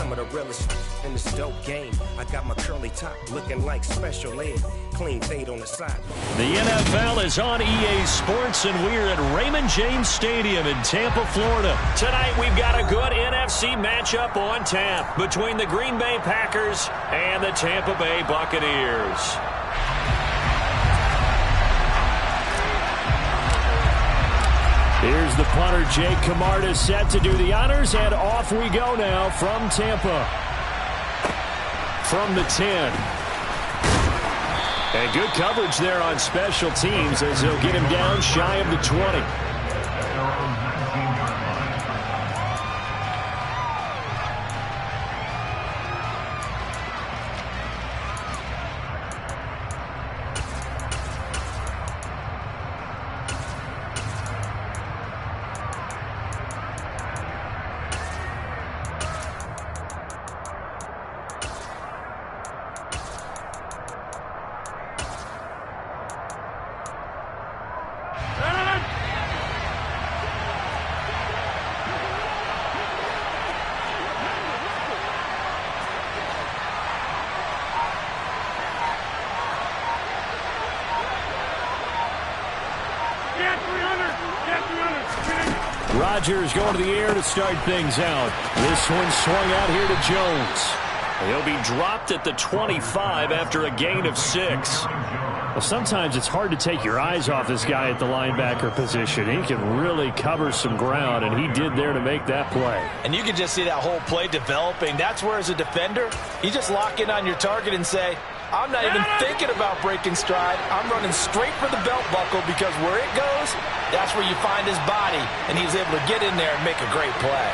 Some of the realest in this dope game. I got my curly top looking like special ed. Clean fade on the side. The NFL is on EA Sports, and we're at Raymond James Stadium in Tampa, Florida. Tonight, we've got a good NFC matchup on tap between the Green Bay Packers and the Tampa Bay Buccaneers. Here's the punter, Jake Camarda, set to do the honors, and off we go now from Tampa. From the 10. And good coverage there on special teams as they'll get him down shy of the 20. Rodgers going to the air to start things out. This one swung out here to Jones. He'll be dropped at the 25 after a gain of 6. Well, sometimes it's hard to take your eyes off this guy at the linebacker position. He can really cover some ground, and he did there to make that play. And you can just see that whole play developing. That's where, as a defender, you just lock in on your target and say, I'm not even thinking about breaking stride. I'm running straight for the belt buckle because where it goes, that's where you find his body, and he's able to get in there and make a great play.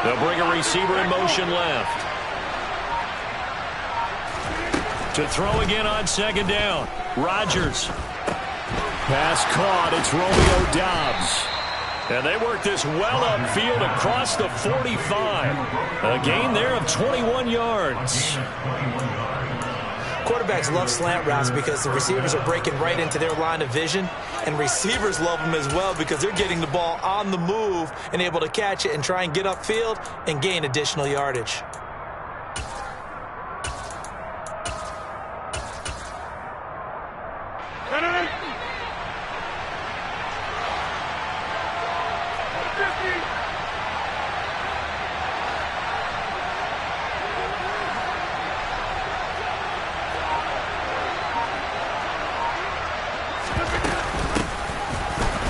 They'll bring a receiver in motion left. To throw again on second down. Rodgers. Pass caught. It's Romeo Doubs. And they work this well upfield across the 45. A gain there of 21 yards. Quarterbacks love slant routes because the receivers are breaking right into their line of vision. And receivers love them as well because they're getting the ball on the move and able to catch it and try and get upfield and gain additional yardage.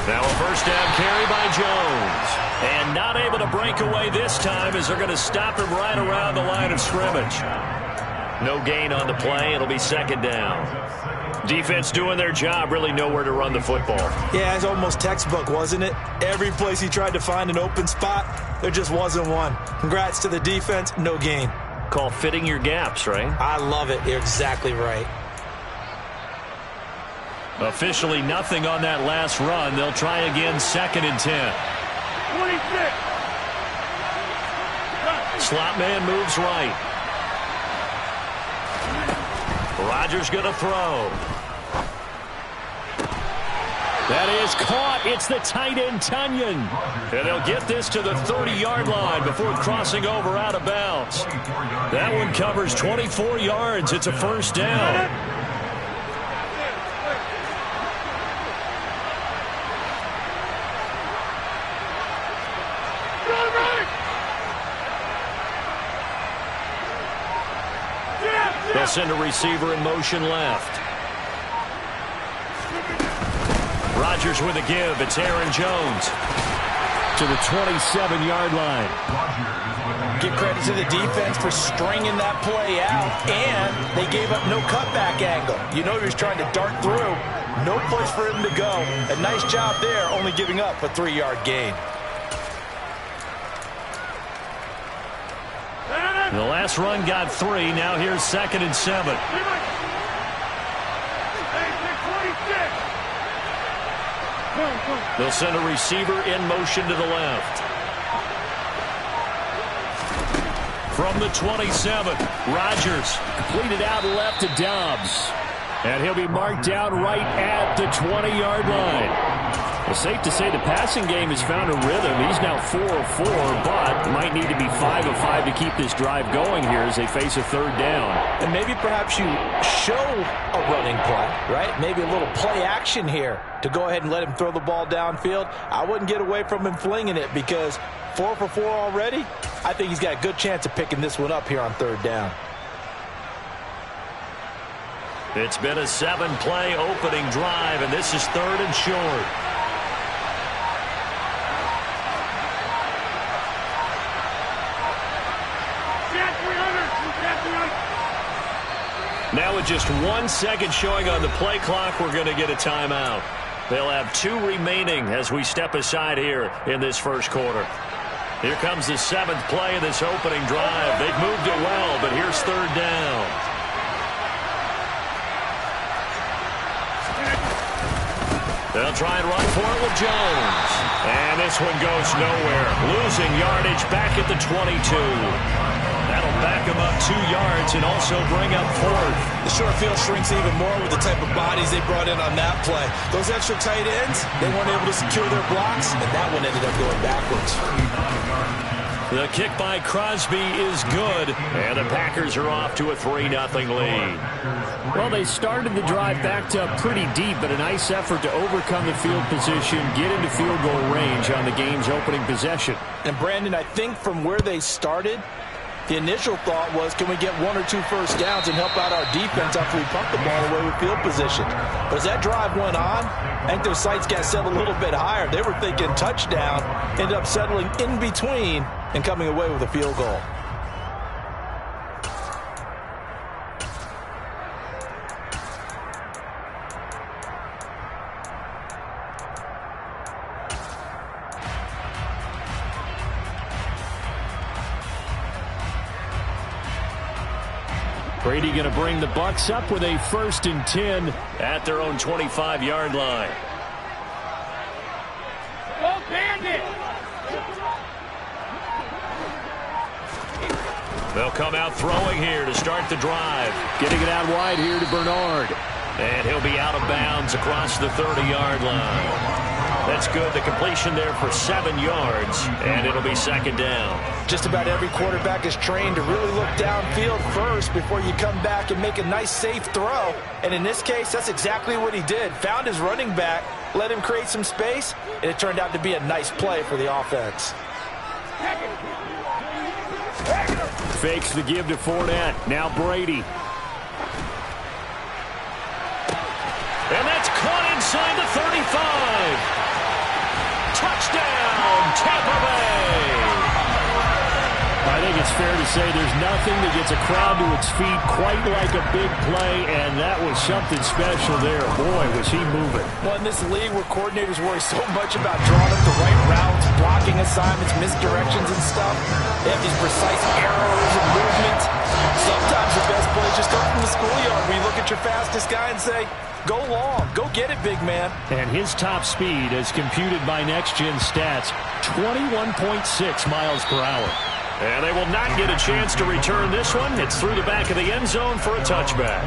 Now a first down carry by Jones. And not able to break away this time as they're going to stop him right around the line of scrimmage. No gain on the play. It'll be second down. Defense doing their job, really nowhere to run the football. Yeah, it's almost textbook, wasn't it? Every place he tried to find an open spot, there just wasn't one. Congrats to the defense, no gain. Call fitting your gaps, right? I love it. You're exactly right. Officially nothing on that last run. They'll try again, second and 10. 26. Slot man moves right. Rodgers going to throw. That is caught. It's the tight end, Tunyon. And they'll get this to the 30-yard line before crossing over out of bounds. That one covers 24 yards. It's a first down. They'll send a receiver in motion left. Rodgers with a give. It's Aaron Jones to the 27-yard line. Give credit to the defense for stringing that play out, and they gave up no cutback angle. You know he was trying to dart through. No place for him to go. A nice job there, only giving up a 3-yard gain. The last run got 3. Now here's second and 7. They'll send a receiver in motion to the left. From the 27, Rodgers completed out left to Doubs. And he'll be marked down right at the 20-yard line. Well, safe to say the passing game has found a rhythm. He's now 4 of 4, but might need to be 5 of 5 to keep this drive going here as they face a third down. And maybe perhaps you show a running play, right? Maybe a little play action here to go ahead and let him throw the ball downfield. I wouldn't get away from him flinging it because 4 for 4 already. I think he's got a good chance of picking this one up here on third down. It's been a 7-play opening drive, and this is third and short. Now with just 1 second showing on the play clock, we're going to get a timeout. They'll have 2 remaining as we step aside here in this first quarter. Here comes the 7th play of this opening drive. They've moved it well, but here's third down. They'll try and run for it with Jones. And this one goes nowhere. Losing yardage back at the 22. That'll back him up 2 yards and also bring up 4th. The short field shrinks even more with the type of bodies they brought in on that play. Those extra tight ends, they weren't able to secure their blocks, and that one ended up going backwards. The kick by Crosby is good, and the Packers are off to a 3-0 lead. Well, they started the drive backed up pretty deep, but a nice effort to overcome the field position, get into field goal range on the game's opening possession. And, Brandon, I think from where they started, the initial thought was, can we get 1 or 2 first downs and help out our defense after we pump the ball away with field position? But as that drive went on, I think their sights got set a little bit higher. They were thinking touchdown, ended up settling in between and coming away with a field goal. Brady going to bring the Bucs up with a 1st and 10 at their own 25-yard line. Go Bandit! They'll come out throwing here to start the drive. Getting it out wide here to Bernard. And he'll be out of bounds across the 30-yard line. That's good. The completion there for 7 yards, and it'll be 2nd down. Just about every quarterback is trained to really look downfield first before you come back and make a nice, safe throw. And in this case, that's exactly what he did. Found his running back, let him create some space, and it turned out to be a nice play for the offense. Fakes the give to Fournette. Now Brady. And that's caught inside the 35. Touchdown, Tampa Bay. I think it's fair to say there's nothing that gets a crowd to its feet quite like a big play, and that was something special there. Boy, was he moving. Well, in this league where coordinators worry so much about drawing up the right routes, blocking assignments, misdirections and stuff, they have these precise arrows and movements. Sometimes the best play is just start from the schoolyard where you look at your fastest guy and say, go long. Go get it, big man. And his top speed, as computed by Next Gen Stats, 21.6 miles per hour. And they will not get a chance to return this one. It's through the back of the end zone for a touchback.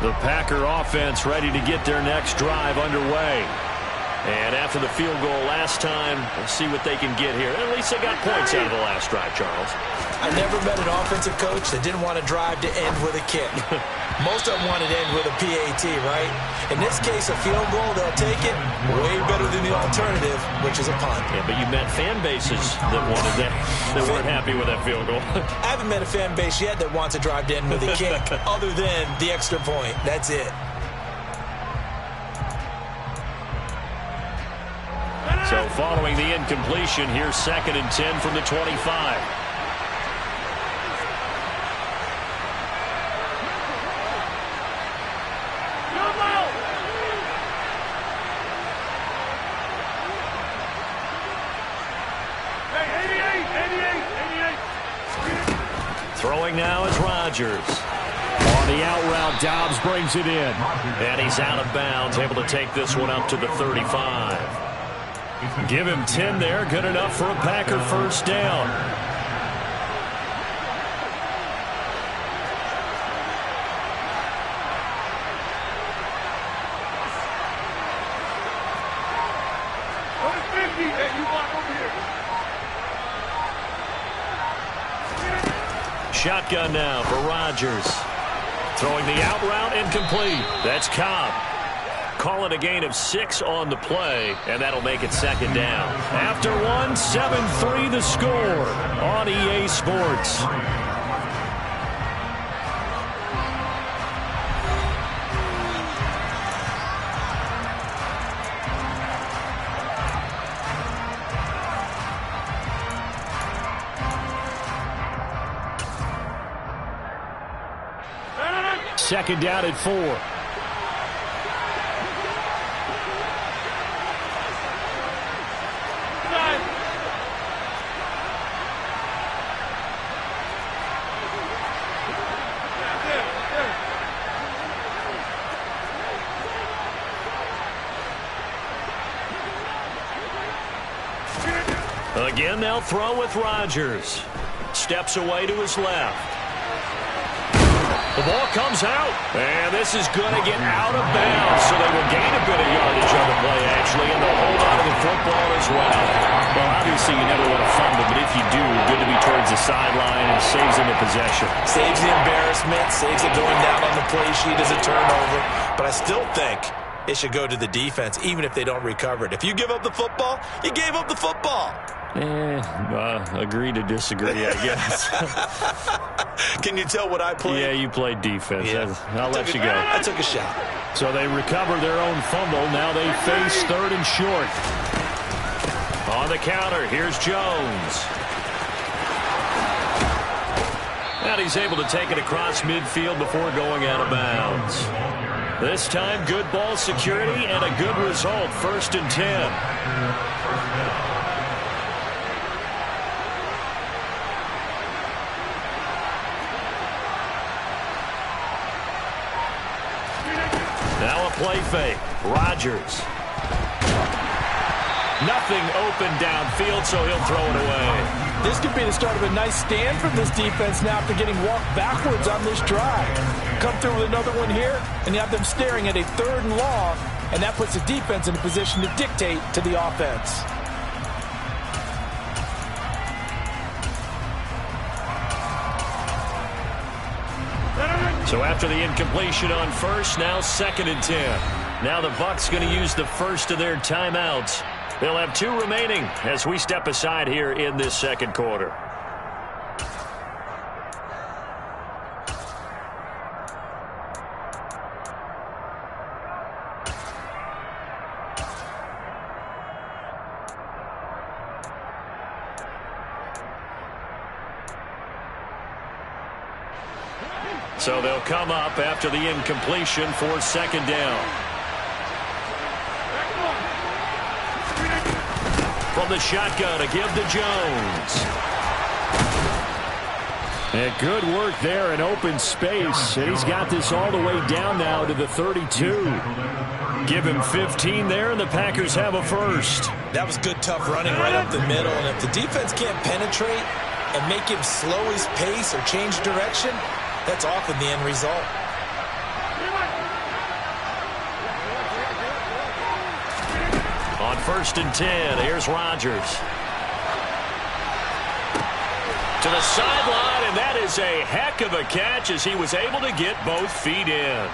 The Packer offense ready to get their next drive underway. And after the field goal last time, we'll see what they can get here. At least they got points out of the last drive, Charles. I never met an offensive coach that didn't want to drive to end with a kick. Most of them wanted to end with a PAT, right? In this case, a field goal, they'll take it. Way better than the alternative, which is a punt. Yeah, but you met fan bases that wanted that, that weren't happy with that field goal. I haven't met a fan base yet that wants to drive to end with a kick, other than the extra point. That's it. So following the incompletion, here's 2nd and 10 from the 25. Throwing now is Rodgers. On the out route, Dobbs brings it in. And he's out of bounds, able to take this one up to the 35. Give him 10 there, good enough for a Packer first down. Shotgun now for Rodgers. Throwing the out route incomplete. That's Cobb. Calling a gain of 6 on the play, and that'll make it second down. After one, 7-3 the score on EA Sports. Second down at 4. Again, they'll throw with Rodgers. Steps away to his left. The ball comes out, and this is going to get out of bounds, so they will gain a bit of yardage on the play, actually, and they'll hold on to the football as well. Well, obviously, you never want to fumble, but if you do, good to be towards the sideline and saves them a possession. Saves the embarrassment, saves it going down on the play sheet as a turnover, but I still think it should go to the defense, even if they don't recover it. If you give up the football, you gave up the football. Agree to disagree, I guess. Can you tell what I played? Yeah, you played defense. Yeah. I'll let you go. I took a shot. So they recover their own fumble. Now they face third and short. On the counter, here's Jones. And he's able to take it across midfield before going out of bounds. This time, good ball security and a good result. 1st and 10. Now a play fake. Rodgers. Nothing open downfield, so he'll throw it away. This could be the start of a nice stand from this defense now after getting walked backwards on this drive. Come through with another one here, and you have them staring at a 3rd and long, and that puts the defense in a position to dictate to the offense. So after the incompletion on first, now 2nd and 10. Now the Bucs going to use the first of their timeouts. They'll have 2 remaining as we step aside here in this second quarter. So they'll come up after the incompletion for 2nd down. From the shotgun to give to Jones. And good work there in open space. And he's got this all the way down now to the 32. Give him 15 there, and the Packers have a first. That was good, tough running right up the middle. And if the defense can't penetrate and make him slow his pace or change direction, that's often the end result. On 1st and 10, here's Rodgers. To the sideline, and that is a heck of a catch as he was able to get both feet in.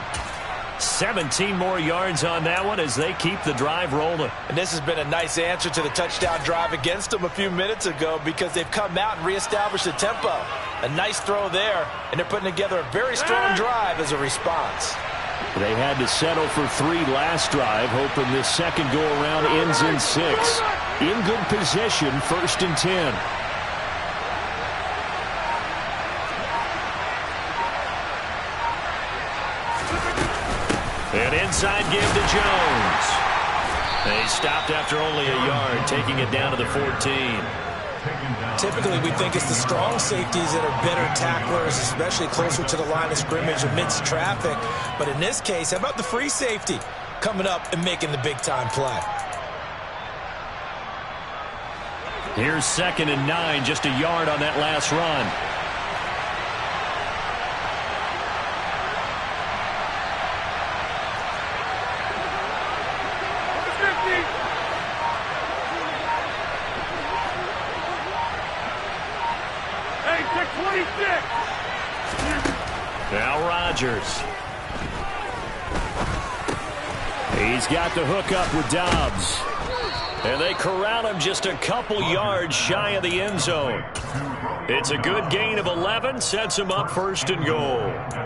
17 more yards on that one as they keep the drive rolling. And this has been a nice answer to the touchdown drive against them a few minutes ago because they've come out and reestablished the tempo. A nice throw there, and they're putting together a very strong drive as a response. They had to settle for 3 last drive, hoping this second go-around ends in 6. In good position, 1st and 10. And inside give to Jones. They stopped after only a yard, taking it down to the 14. Typically, we think it's the strong safeties that are better tacklers, especially closer to the line of scrimmage amidst traffic. But in this case, how about the free safety coming up and making the big-time play? Here's 2nd and 9, just a yard on that last run. Now Rodgers. He's got the hookup with Dobbs. And they corral him just a couple yards shy of the end zone. It's a good gain of 11, sets him up 1st and goal.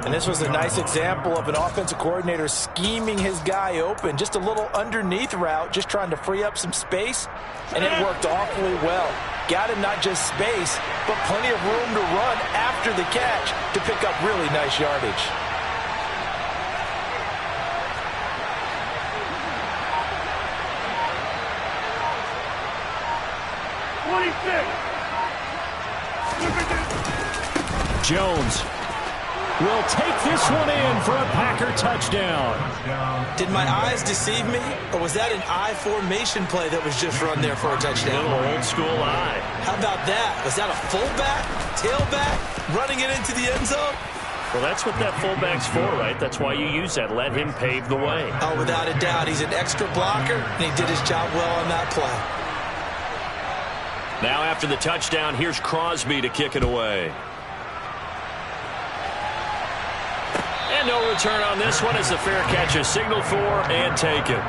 And this was a nice example of an offensive coordinator scheming his guy open. Just a little underneath route, just trying to free up some space. And it worked awfully well. Got him not just space, but plenty of room to run after the catch to pick up really nice yardage. Jones will take this one in for a Packer touchdown. Did my eyes deceive me, or was that an I formation play that was just run there for a touchdown? A little old school eye. How about that? Was that a fullback, tailback, running it into the end zone? Well, that's what that fullback's for, right? That's why you use that. Let him pave the way. Oh, without a doubt. He's an extra blocker, and he did his job well on that play. Now after the touchdown, here's Crosby to kick it away. And no return on this one as the fair catch is signaled for and taken.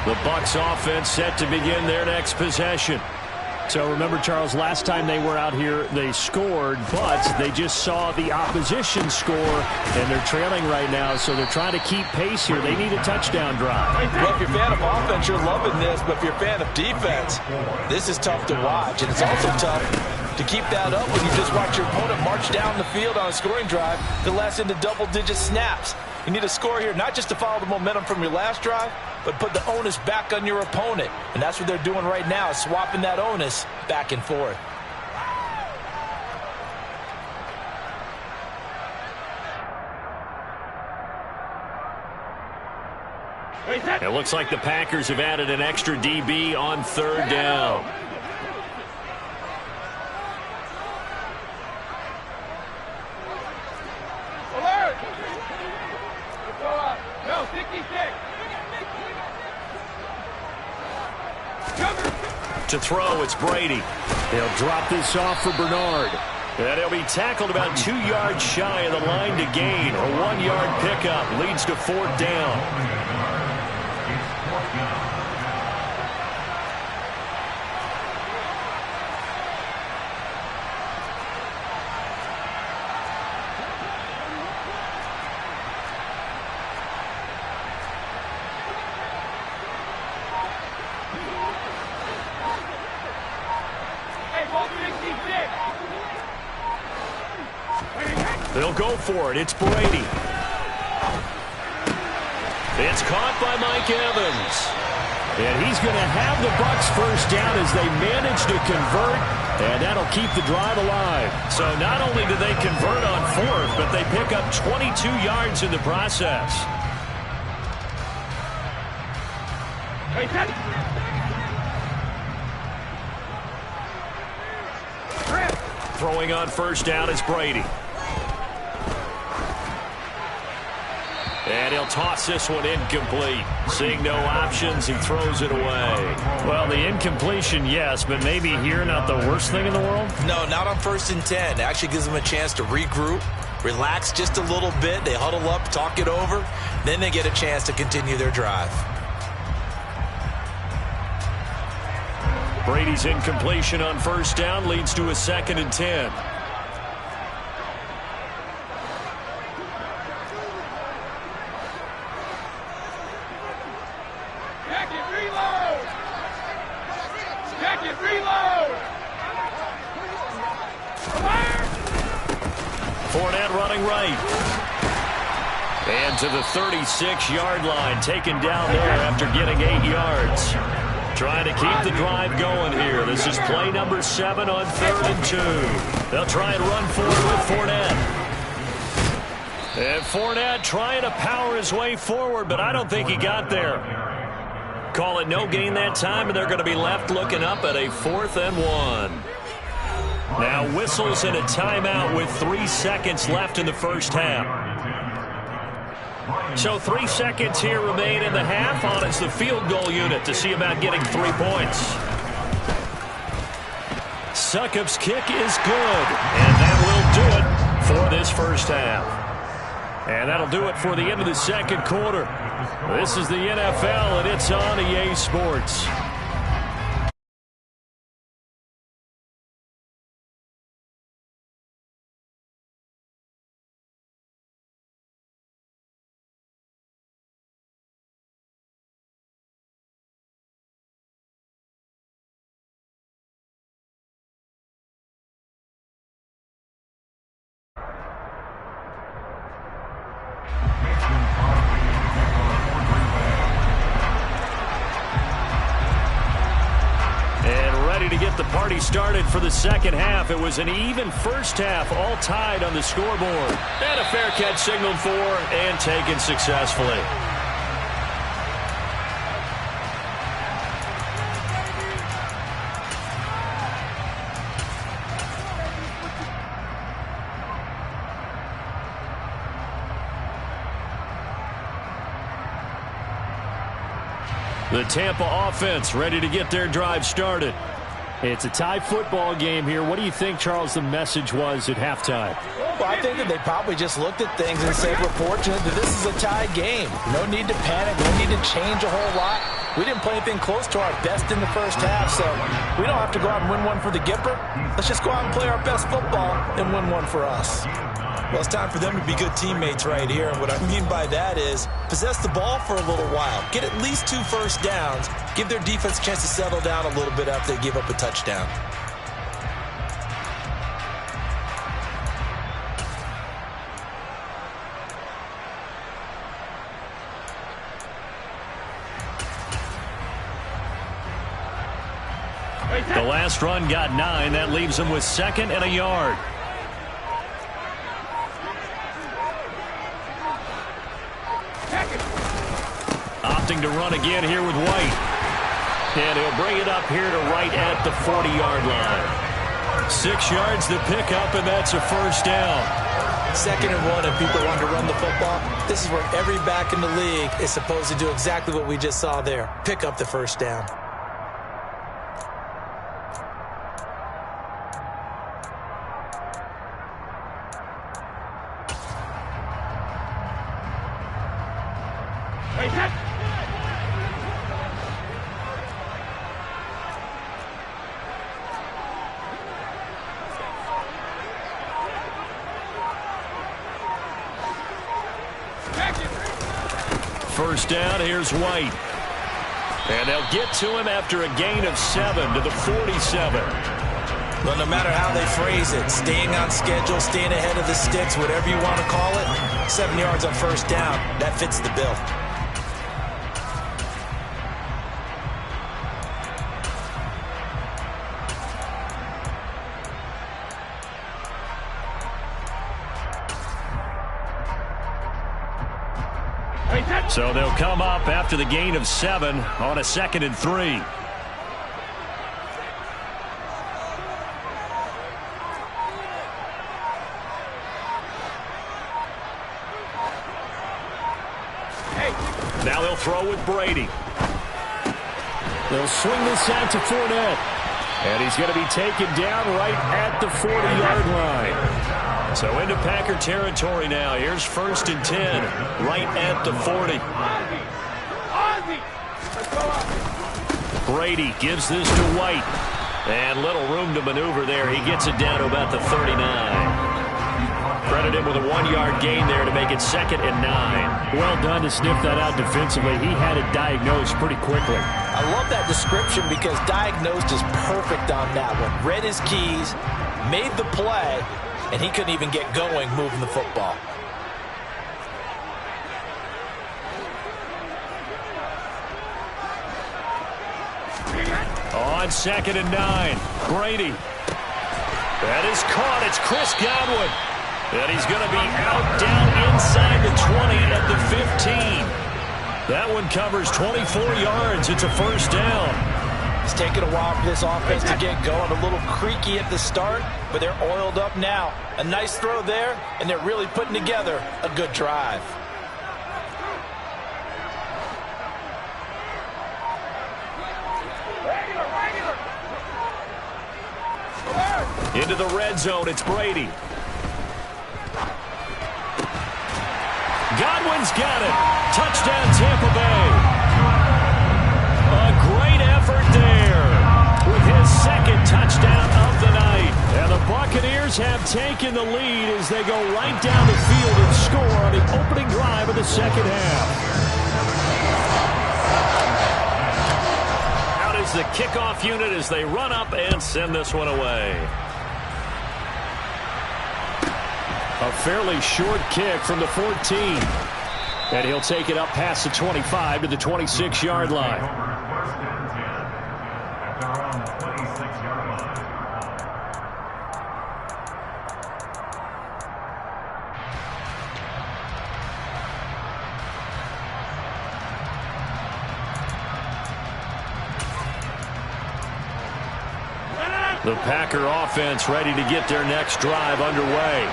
The Bucs offense set to begin their next possession. So remember, Charles, last time they were out here, they scored, but they just saw the opposition score, and they're trailing right now, so they're trying to keep pace here. They need a touchdown drive. Well, if you're a fan of offense, you're loving this, but if you're a fan of defense, this is tough to watch, and it's also tough to keep that up when you just watch your opponent march down the field on a scoring drive that lasts into double-digit snaps. You need a score here, not just to follow the momentum from your last drive, but put the onus back on your opponent. And that's what they're doing right now, swapping that onus back and forth. It looks like the Packers have added an extra DB on 3rd down. To throw, it's Brady. They'll drop this off for Bernard. And he'll be tackled about 2 yards shy of the line to gain. A 1-yard pickup leads to 4th down. They'll go for it. It's Brady. It's caught by Mike Evans. And he's going to have the Bucs 1st down as they manage to convert, and that'll keep the drive alive. So not only do they convert on 4th, but they pick up 22 yards in the process. Throwing on 1st down is Brady. And he'll toss this one incomplete. Seeing no options, he throws it away. Well, the incompletion, yes, but maybe here not the worst thing in the world? No, not on 1st and 10. It actually gives them a chance to regroup, relax just a little bit. They huddle up, talk it over. Then they get a chance to continue their drive. Brady's incompletion on 1st down leads to a 2nd and 10. Fournette running right. And to the 36-yard line, taken down there after getting 8 yards. Trying to keep the drive going here. This is play number 7 on 3rd and 2. They'll try and run forward with Fournette. And Fournette trying to power his way forward, but I don't think he got there. Call it no gain that time, and they're going to be left looking up at a 4th and 1. Now whistles and a timeout with 3 seconds left in the first half. So 3 seconds here remain in the half on as the field goal unit to see about getting 3 points. Succop's kick is good, and that will do it for this first half. And that'll do it for the end of the second quarter. This is the NFL, and it's on EA Sports. To get the party started for the second half. It was an even first half, all tied on the scoreboard. And a fair catch signaled for and taken successfully. The Tampa offense ready to get their drive started. It's a tie football game here. What do you think, Charles, the message was at halftime? Well, I think that they probably just looked at things and said, we're fortunate that this is a tie game. No need to panic. No need to change a whole lot. We didn't play anything close to our best in the first half, so we don't have to go out and win one for the Gipper. Let's just go out and play our best football and win one for us. Well, it's time for them to be good teammates right here. And what I mean by that is possess the ball for a little while. Get at least 2 first downs. Give their defense a chance to settle down a little bit after they give up a touchdown. The last run got 9. That leaves them with 2nd and a yard. Opting to run again here with White. And he'll bring it up here to right at the 40-yard line. 6 yards to pick up, and that's a first down. 2nd and 1, and people want to run the football. This is where every back in the league is supposed to do exactly what we just saw there. Pick up the first down. First down, here's White. And they'll get to him after a gain of 7 to the 47. Well, no matter how they phrase it, staying on schedule, staying ahead of the sticks, whatever you want to call it, 7 yards on first down, that fits the bill. So they'll come up after the gain of 7 on a 2nd and 3. Now they'll throw with Brady. They'll swing this out to Fournette. And he's going to be taken down right at the 40-yard line. So into Packer territory now. Here's 1st and 10, right at the 40. Brady gives this to White. And little room to maneuver there. He gets it down to about the 39. Credit him with a 1-yard gain there to make it 2nd and 9. Well done to sniff that out defensively. He had it diagnosed pretty quickly. I love that description because diagnosed is perfect on that one. Read his keys, made the play, and he couldn't even get going moving the football. On 2nd and 9, Brady. That is caught. It's Chris Godwin. And he's going to be out down inside the 20 at the 15. That one covers 24 yards. It's a first down. It's taken a while for this offense to get going. A little creaky at the start, but they're oiled up now. A nice throw there, and they're really putting together a good drive. Into the red zone, it's Brady. Godwin's got it. Touchdown, Tampa Bay. A great effort there with his second touchdown of the night. And the Buccaneers have taken the lead as they go right down the field and score on the opening drive of the second half. Out is the kickoff unit as they run up and send this one away. A fairly short kick from the 14. And he'll take it up past the 25 to the 26-yard line. The Packer offense ready to get their next drive underway.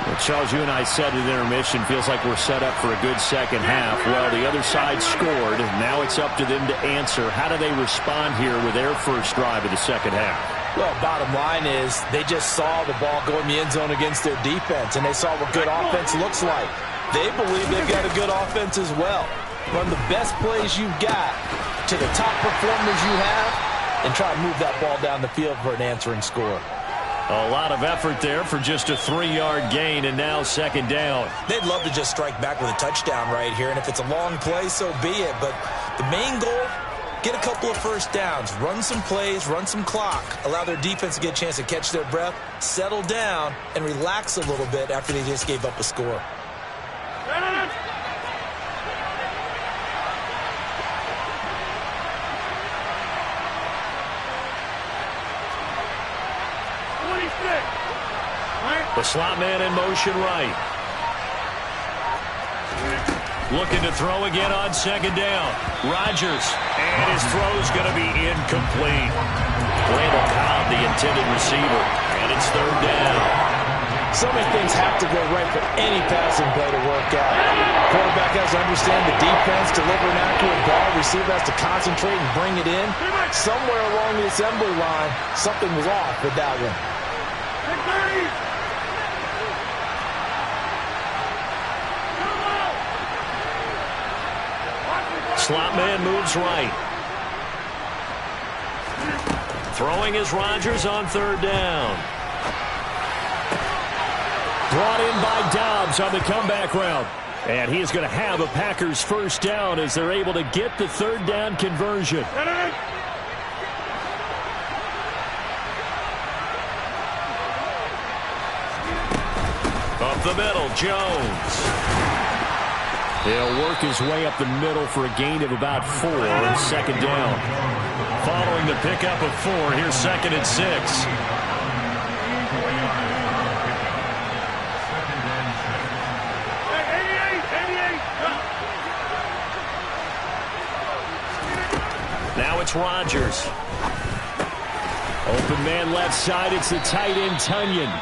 Well, Charles, you and I said at intermission, feels like we're set up for a good second half. Well, the other side scored. Now it's up to them to answer. How do they respond here with their first drive of the second half? Well, bottom line is they just saw the ball go in the end zone against their defense, and they saw what good offense looks like. They believe they've got a good offense as well. Run the best plays you've got to the top performers you have and try to move that ball down the field for an answering score. A lot of effort there for just a 3-yard gain, and now second down. They'd love to just strike back with a touchdown right here, and if it's a long play, so be it. But the main goal, get a couple of first downs, run some plays, run some clock, allow their defense to get a chance to catch their breath, settle down, and relax a little bit after they just gave up a score. The slot man in motion right. Looking to throw again on second down. Rodgers. And his throw's going to be incomplete. Randall Cobb, the intended receiver. And it's third down. So many things have to go right for any passing play to work out. Quarterback has to understand the defense, deliver an accurate ball. Receiver has to concentrate and bring it in. Somewhere along the assembly line, something was off with that one. Slot man moves right. Throwing is Rodgers on third down. Brought in by Dobbs on the comeback route. And he is going to have a Packers first down as they're able to get the third down conversion. Up the middle, Jones. He'll work his way up the middle for a gain of about 4 on second down. Following the pickup of 4, here's 2nd and 6. Now it's Rodgers. Open man left side, it's the tight end Tunyon.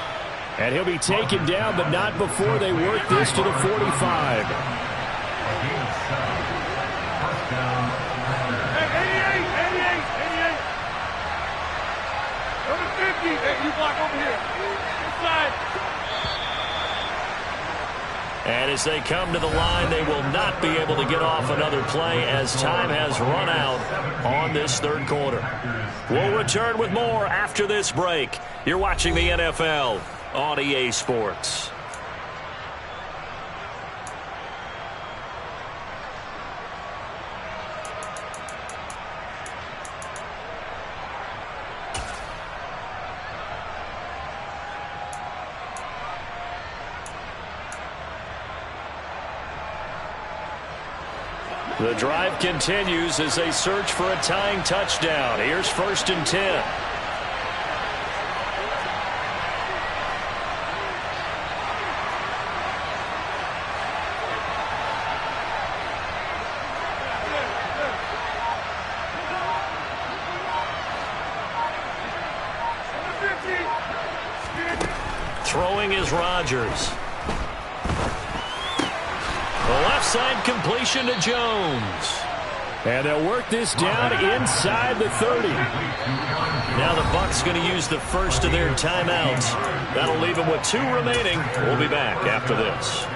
And he'll be taken down, but not before they work this to the 45. And as they come to the line, they will not be able to get off another play as time has run out on this third quarter. We'll return with more after this break. You're watching the NFL on EA Sports. The drive continues as they search for a tying touchdown. Here's 1st and 10. Throwing is Rodgers. The left side completion to Jones. And they'll work this down inside the 30. Now the Bucs going to use the first of their timeouts. That'll leave them with 2 remaining. We'll be back after this.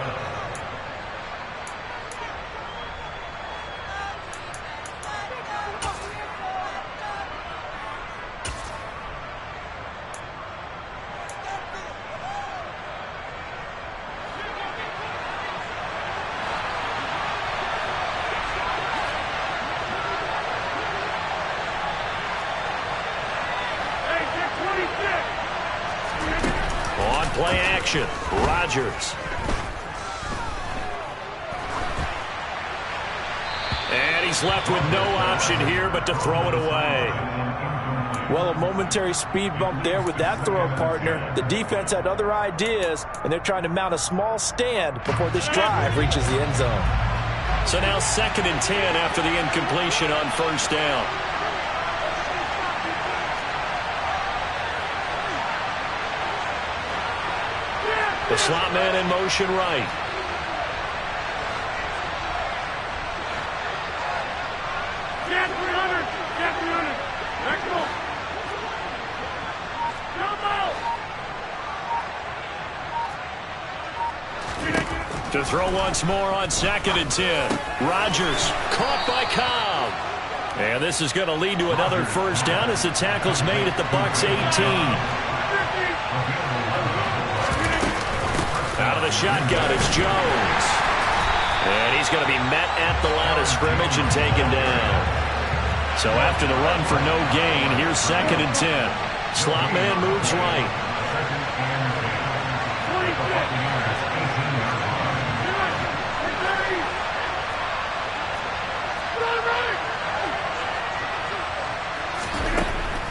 Play action. Rodgers. And he's left with no option here but to throw it away. Well, a momentary speed bump there with that throw, partner. The defense had other ideas, and they're trying to mount a small stand before this drive reaches the end zone. So now 2nd and 10 after the incompletion on 1st down. The slot man in motion right. Get 300. Get 300. Let's go. Jump out. To throw once more on 2nd and 10. Rodgers caught by Cobb. And this is going to lead to another 1st down as the tackle's made at the Bucs 18. Out of the shotgun, it's Jones. And he's going to be met at the line of scrimmage and taken down. So after the run for no gain, here's 2nd and 10. Slot man moves right.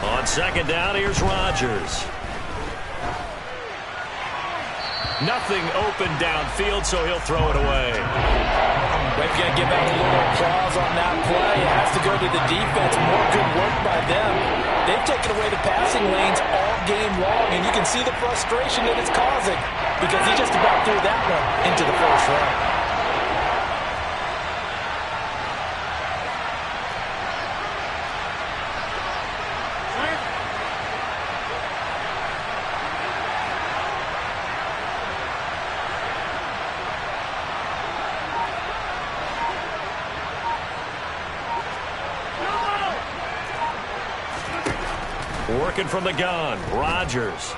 On 2nd down, here's Rodgers. Nothing open downfield, so he'll throw it away. They've got to give out a little applause on that play. It has to go to the defense. More good work by them. They've taken away the passing lanes all game long, and you can see the frustration that it's causing because he just about threw that one into the first round. Working from the gun, Rodgers.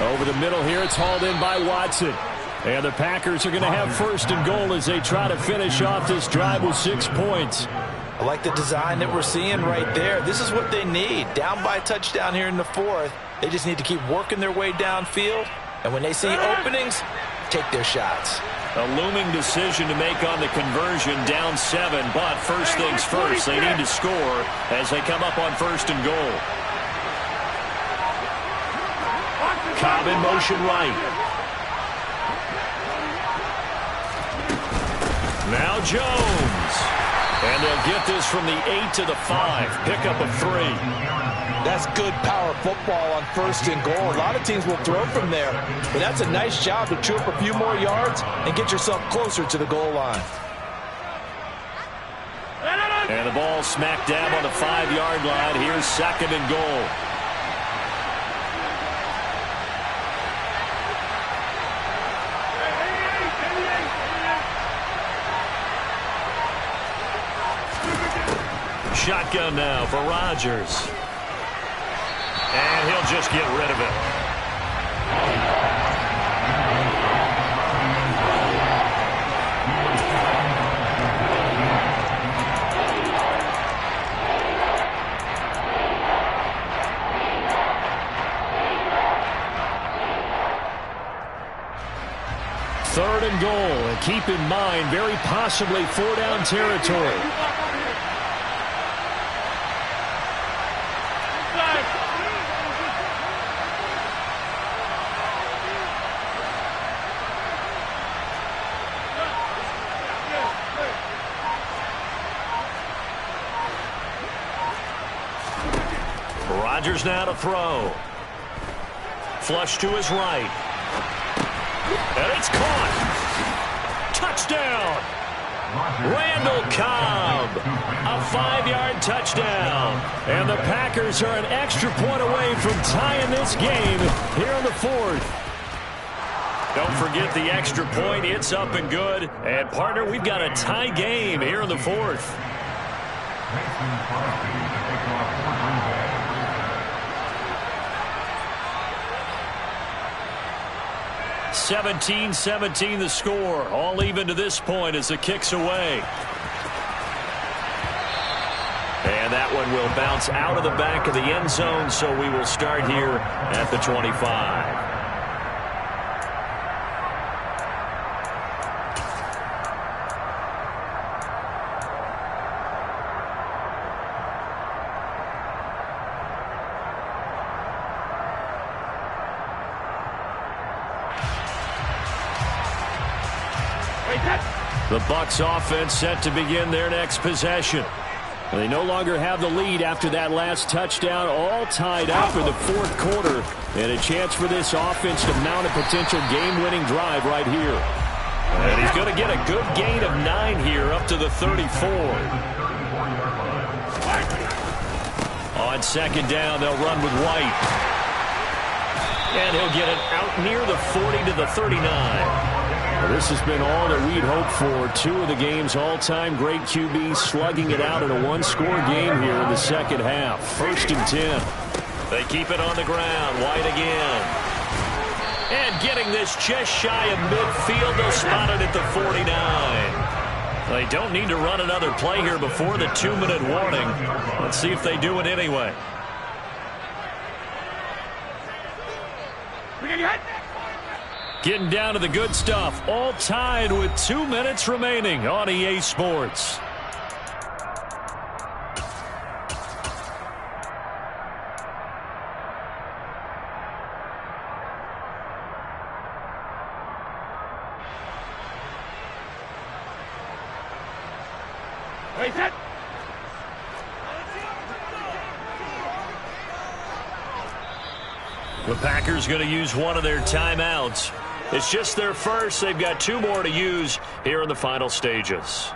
Over the middle here, it's hauled in by Watson. And the Packers are going to have 1st and goal as they try to finish off this drive with 6 points. I like the design that we're seeing right there. This is what they need. Down by a touchdown here in the 4th. They just need to keep working their way downfield. And when they see openings, take their shots. A looming decision to make on the conversion, down 7, but first things first, they need to score as they come up on 1st and goal. Cobb in motion right. Now Jones. And they'll get this from the 8 to the 5. Pick up of 3. That's good power football on 1st and goal. A lot of teams will throw from there, but that's a nice job to chew up a few more yards and get yourself closer to the goal line. And the ball smack dab on the 5-yard line. Here's 2nd and goal. Shotgun now for Rodgers. And he'll just get rid of it. 3rd and goal. And keep in mind, very possibly 4-down territory. Rodgers now to throw. Flush to his right. And it's caught. Touchdown. Randall Cobb. A 5-yard touchdown. And the Packers are an extra point away from tying this game here in the 4th. Don't forget the extra point. It's up and good. And, partner, we've got a tie game here in the 4th. 17-17 the score. All even to this point as the kick's away. And that one will bounce out of the back of the end zone, so we will start here at the 25. The Bucs offense set to begin their next possession. They no longer have the lead after that last touchdown, all tied up in the 4th quarter. And a chance for this offense to mount a potential game-winning drive right here. And he's going to get a good gain of 9 here up to the 34. On 2nd down, they'll run with White. And he'll get it out near the 40 to the 39. Well, this has been all that we'd hoped for. 2 of the game's all-time great QBs slugging it out in a 1-score game here in the 2nd half. 1st and 10. They keep it on the ground. White again. And getting this just shy of midfield. They'll spot it at the 49. They don't need to run another play here before the 2-minute warning. Let's see if they do it anyway. Getting down to the good stuff. All tied with 2 minutes remaining on EA Sports. The Packers going to use one of their timeouts. It's just their first. They've got 2 more to use here in the final stages.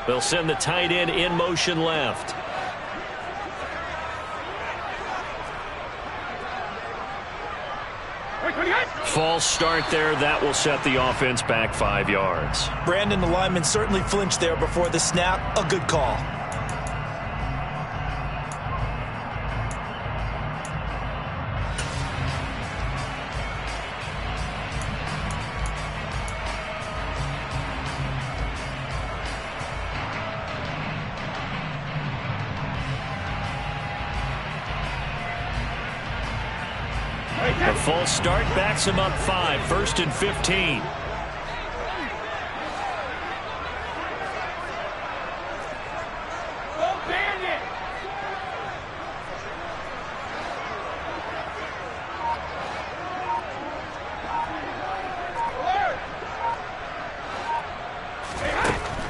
They'll send the tight end in motion left. False start there. That will set the offense back 5 yards. Brandon, the lineman certainly flinched there before the snap. A good call. The false start backs him up 5. 1st and 15.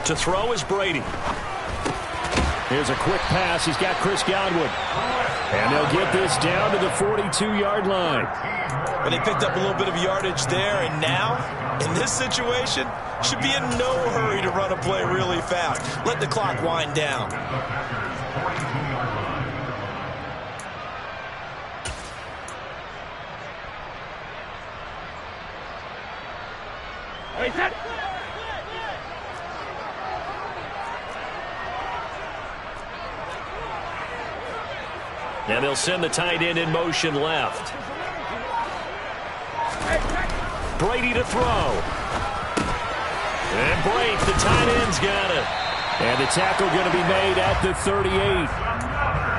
To throw is Brady. Here's a quick pass. He's got Chris Godwin. And they'll get this down to the 42-yard line. But they picked up a little bit of yardage there, and now, in this situation, should be in no hurry to run a play really fast. Let the clock wind down. And they'll send the tight end in motion left. Brady to throw. And Blake, the tight end's got it. And the tackle going to be made at the 38.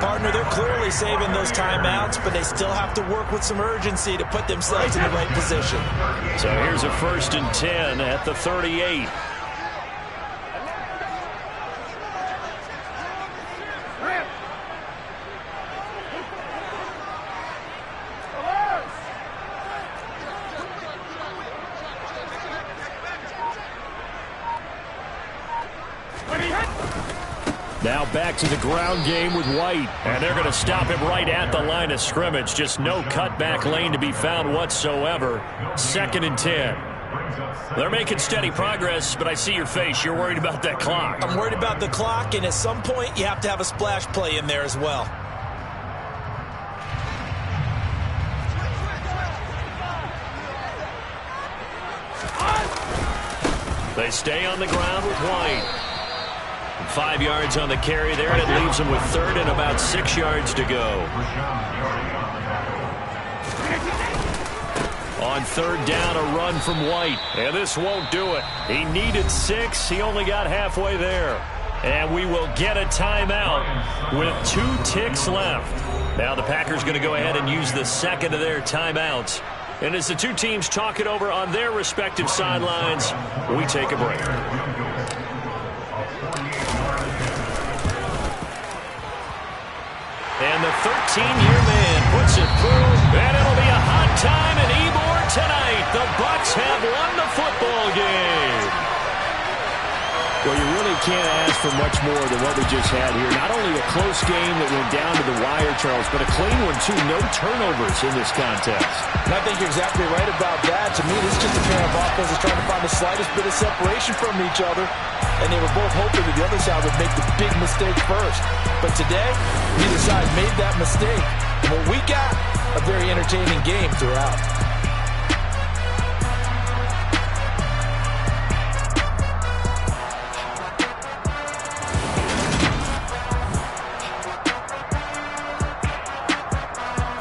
Partner, they're clearly saving those timeouts, but they still have to work with some urgency to put themselves in the right position. So here's a 1st and 10 at the 38. Now back to the ground game with White. And they're going to stop him right at the line of scrimmage. Just no cutback lane to be found whatsoever. 2nd and 10. They're making steady progress, but I see your face. You're worried about that clock. I'm worried about the clock, and at some point you have to have a splash play in there as well. They stay on the ground with White. 5 yards on the carry there, and it leaves them with 3rd and about 6 yards to go. On 3rd down, a run from White. And this won't do it. He needed 6. He only got halfway there. And we will get a timeout with 2 ticks left. Now the Packers going to go ahead and use the 2nd of their timeouts. And as the two teams talk it over on their respective sidelines, we take a break. And the 13-year man puts it through, and it'll be a hot time in Ybor tonight. The Bucs have won the football game. Well, you really can't ask for much more than what we just had here. Not only a close game that went down to the wire, Charles, but a clean one, too. No turnovers in this contest. And I think you're exactly right about that. To me, this is just a pair of offenses trying to find the slightest bit of separation from each other. And they were both hoping that the other side would make the big mistake first. But today, neither side made that mistake. And what we got, a very entertaining game throughout.